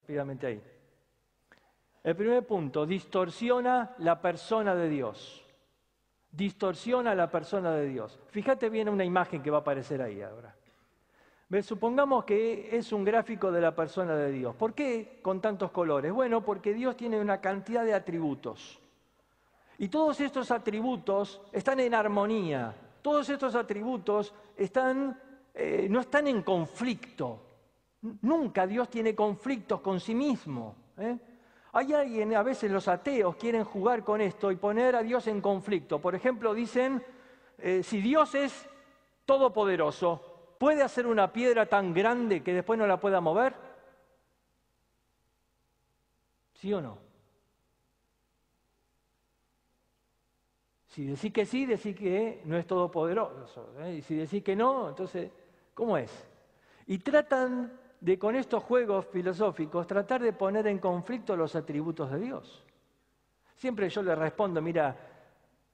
rápidamente ahí. El primer punto, distorsiona la persona de Dios. Distorsiona la persona de Dios. Fíjate bien una imagen que va a aparecer ahí ahora. Supongamos que es un gráfico de la persona de Dios. ¿Por qué con tantos colores? Bueno, porque Dios tiene una cantidad de atributos. Y todos estos atributos están en armonía. Todos estos atributos no están en conflicto. Nunca Dios tiene conflictos con sí mismo. Hay alguien, a veces los ateos quieren jugar con esto y poner a Dios en conflicto. Por ejemplo, dicen, si Dios es todopoderoso, ¿puede hacer una piedra tan grande que después no la pueda mover? ¿Sí o no? Si decís que sí, decís que no es todopoderoso. Y si decís que no, entonces, ¿cómo es? Y tratan de, con estos juegos filosóficos, tratar de poner en conflicto los atributos de Dios. Siempre yo le respondo, mira,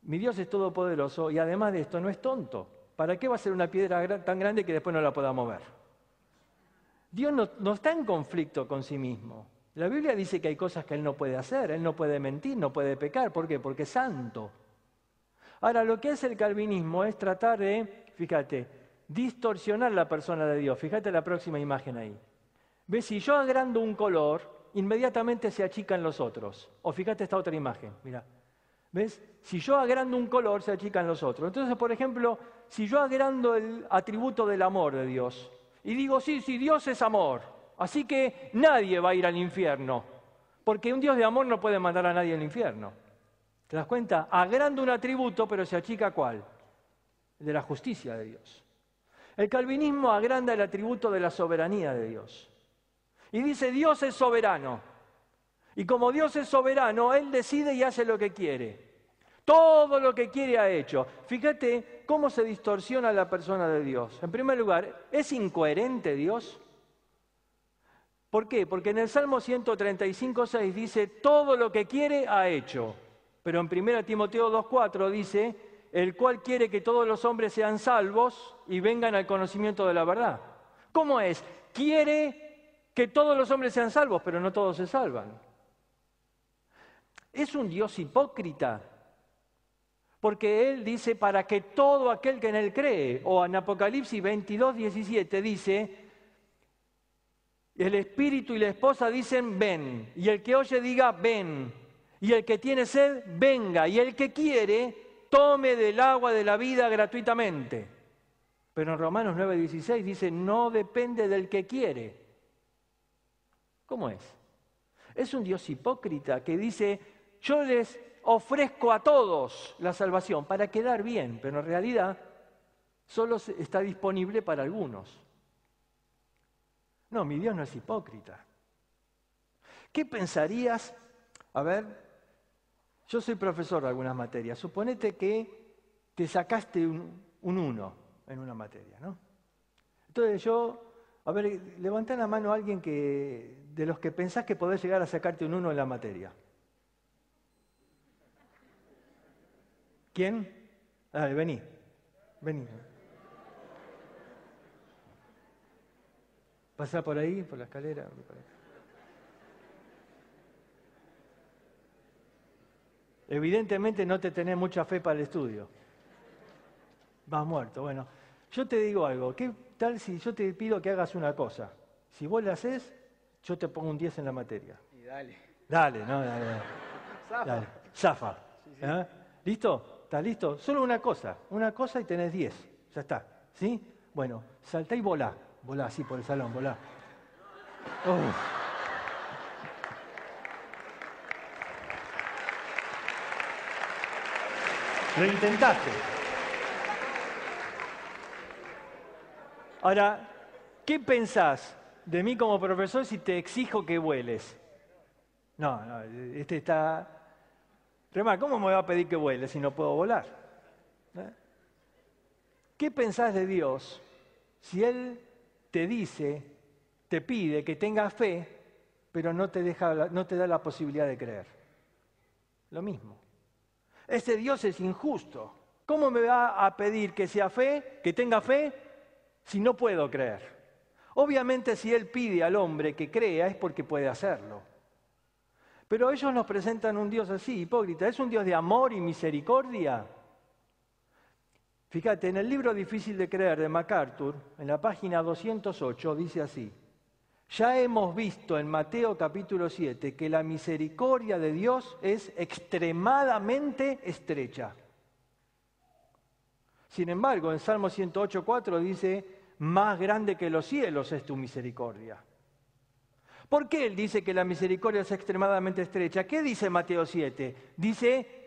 mi Dios es todopoderoso y además de esto no es tonto. ¿Para qué va a ser una piedra tan grande que después no la pueda mover? Dios no está en conflicto con sí mismo. La Biblia dice que hay cosas que Él no puede hacer, Él no puede mentir, no puede pecar. ¿Por qué? Porque es santo. Ahora, lo que hace el calvinismo es tratar de, fíjate, distorsionar la persona de Dios. Fíjate la próxima imagen ahí. ¿Ves? Si yo agrando un color, inmediatamente se achican los otros. O fíjate esta otra imagen, mira. ¿Ves? Si yo agrando un color, se achican los otros. Entonces, por ejemplo, si yo agrando el atributo del amor de Dios, y digo, sí, Dios es amor, así que nadie va a ir al infierno, porque un Dios de amor no puede mandar a nadie al infierno. ¿Te das cuenta? Agranda un atributo, pero se achica ¿cuál? El de la justicia de Dios. El calvinismo agranda el atributo de la soberanía de Dios. Y dice, Dios es soberano. Y como Dios es soberano, Él decide y hace lo que quiere. Todo lo que quiere ha hecho. Fíjate cómo se distorsiona la persona de Dios. En primer lugar, ¿es incoherente Dios? ¿Por qué? Porque en el Salmo 135:6 dice, todo lo que quiere ha hecho. Pero en 1 Timoteo 2:4 dice, el cual quiere que todos los hombres sean salvos y vengan al conocimiento de la verdad. ¿Cómo es? Quiere que todos los hombres sean salvos, pero no todos se salvan. Es un Dios hipócrita, porque Él dice para que todo aquel que en Él cree, o en Apocalipsis 22:17 dice, el espíritu y la esposa dicen ven, y el que oye diga ven. Y el que tiene sed, venga. Y el que quiere, tome del agua de la vida gratuitamente. Pero en Romanos 9:16 dice, no depende del que quiere. ¿Cómo es? Es un Dios hipócrita que dice, yo les ofrezco a todos la salvación para quedar bien, pero en realidad solo está disponible para algunos. No, mi Dios no es hipócrita. ¿Qué pensarías? A ver, yo soy profesor de algunas materias. Suponete que te sacaste un 1 en una materia, ¿no? Entonces a ver, levantá la mano a alguien de los que pensás que podés llegar a sacarte un 1 en la materia. ¿Quién? Dale, vení. Pasá por ahí, por la escalera. Por ahí. Evidentemente no te tenés mucha fe para el estudio. Vas muerto. Bueno, yo te digo algo. ¿Qué tal si yo te pido que hagas una cosa? Si vos la haces, yo te pongo un 10 en la materia. Y dale. Dale. Dale. Zafa. Sí. ¿Listo? ¿Estás listo? Solo una cosa y tenés 10. Ya está. ¿Sí? Bueno, saltá y volá. Volá así por el salón, volá. Lo intentaste. Ahora, ¿qué pensás de mí como profesor si te exijo que vueles? No, este está... Remar, ¿cómo me va a pedir que vuele si no puedo volar? ¿Qué pensás de Dios si Él te dice, te pide que tengas fe, pero no te da la posibilidad de creer? Lo mismo. Este Dios es injusto. ¿Cómo me va a pedir que sea fe, que tenga fe, si no puedo creer? Obviamente si Él pide al hombre que crea es porque puede hacerlo. Pero ellos nos presentan un Dios así, hipócrita. ¿Es un Dios de amor y misericordia? Fíjate, en el libro Difícil de Creer de MacArthur, en la página 208, dice así: ya hemos visto en Mateo capítulo 7 que la misericordia de Dios es extremadamente estrecha. Sin embargo, en Salmo 108:4 dice: más grande que los cielos es tu misericordia. ¿Por qué él dice que la misericordia es extremadamente estrecha? ¿Qué dice Mateo 7? Dice: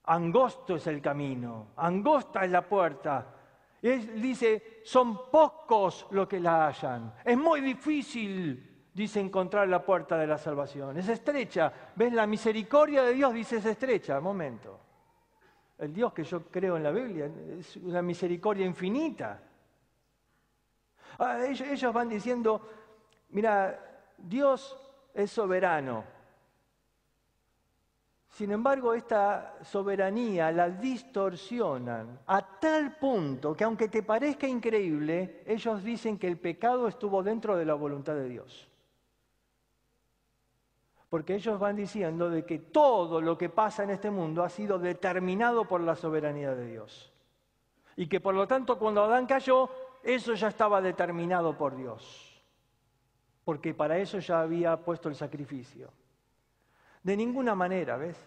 angosto es el camino, angosta es la puerta. Él dice: son pocos los que la hallan. Es muy difícil, dice, encontrar la puerta de la salvación. Es estrecha. ¿Ves? La misericordia de Dios, dice, es estrecha. Momento. El Dios que yo creo en la Biblia es una misericordia infinita. Ellos van diciendo: mira, Dios es soberano. Sin embargo, esta soberanía la distorsionan a tal punto que, aunque te parezca increíble, ellos dicen que el pecado estuvo dentro de la voluntad de Dios. Porque ellos van diciendo de que todo lo que pasa en este mundo ha sido determinado por la soberanía de Dios. Y que por lo tanto cuando Adán cayó, eso ya estaba determinado por Dios. Porque para eso ya había puesto el sacrificio. De ninguna manera, ¿ves?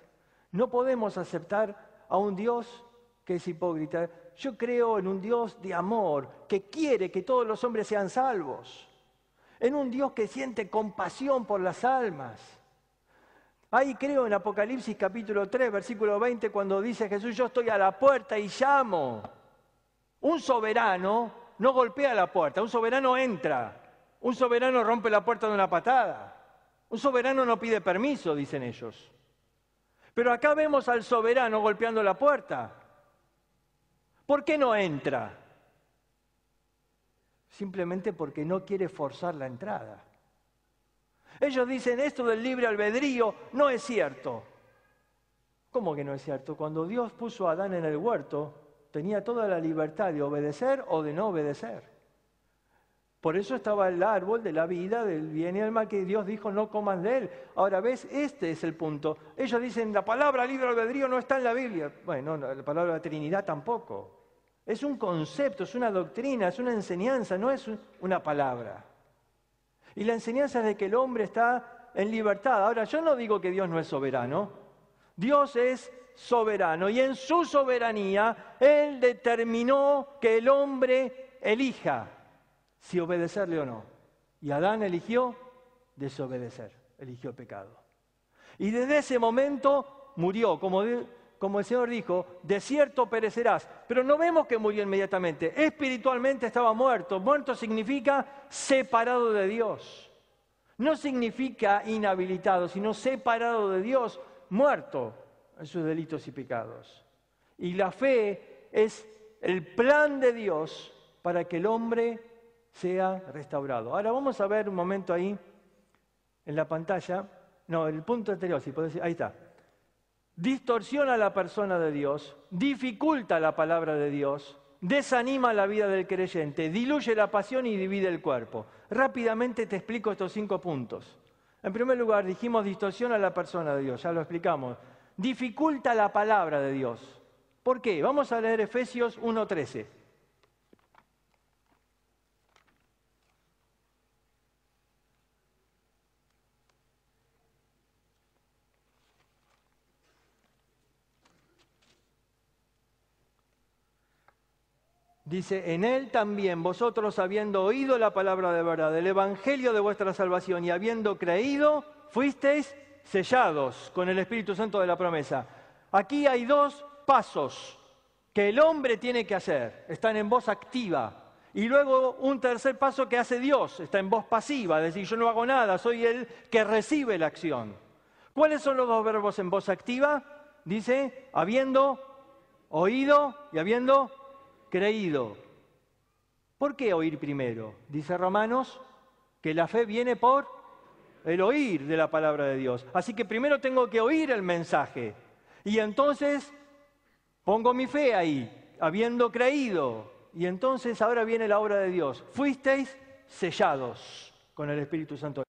No podemos aceptar a un Dios que es hipócrita. Yo creo en un Dios de amor, que quiere que todos los hombres sean salvos. En un Dios que siente compasión por las almas. Ahí creo en Apocalipsis capítulo 3, versículo 20, cuando dice Jesús: yo estoy a la puerta y llamo. Un soberano no golpea la puerta, un soberano entra. Un soberano rompe la puerta de una patada. Un soberano no pide permiso, dicen ellos. Pero acá vemos al soberano golpeando la puerta. ¿Por qué no entra? Simplemente porque no quiere forzar la entrada. Ellos dicen: esto del libre albedrío no es cierto. ¿Cómo que no es cierto? Cuando Dios puso a Adán en el huerto, tenía toda la libertad de obedecer o de no obedecer. Por eso estaba el árbol de la vida, del bien y del mal, que Dios dijo: no coman de él. Ahora, ¿ves? Este es el punto. Ellos dicen: la palabra libre albedrío no está en la Biblia. Bueno, no, la palabra Trinidad tampoco. Es un concepto, es una doctrina, es una enseñanza, no es una palabra. Y la enseñanza es de que el hombre está en libertad. Ahora, yo no digo que Dios no es soberano. Dios es soberano y en su soberanía Él determinó que el hombre elija si obedecerle o no. Y Adán eligió desobedecer, eligió pecado. Y desde ese momento murió, como el Señor dijo: de cierto perecerás. Pero no vemos que murió inmediatamente. Espiritualmente estaba muerto. Muerto significa separado de Dios. No significa inhabilitado, sino separado de Dios, muerto en sus delitos y pecados. Y la fe es el plan de Dios para que el hombre sea restaurado. Ahora vamos a ver un momento ahí en la pantalla. No, el punto anterior, si puedo decir, ahí está. Distorsiona la persona de Dios, dificulta la palabra de Dios, desanima la vida del creyente, diluye la pasión y divide el cuerpo. Rápidamente te explico estos 5 puntos. En primer lugar, dijimos: distorsiona la persona de Dios, ya lo explicamos. Dificulta la palabra de Dios. ¿Por qué? Vamos a leer Efesios 1:13. Dice: en él también vosotros, habiendo oído la palabra de verdad, el evangelio de vuestra salvación, y habiendo creído, fuisteis sellados con el Espíritu Santo de la promesa. Aquí hay 2 pasos que el hombre tiene que hacer, están en voz activa. Y luego un tercer paso que hace Dios, está en voz pasiva, es decir, yo no hago nada, soy el que recibe la acción. ¿Cuáles son los 2 verbos en voz activa? Dice: habiendo oído y habiendo creído. ¿Por qué oír primero? Dice Romanos que la fe viene por el oír de la palabra de Dios. Así que primero tengo que oír el mensaje. Y entonces pongo mi fe ahí, habiendo creído. Y entonces ahora viene la obra de Dios. Fuisteis sellados con el Espíritu Santo.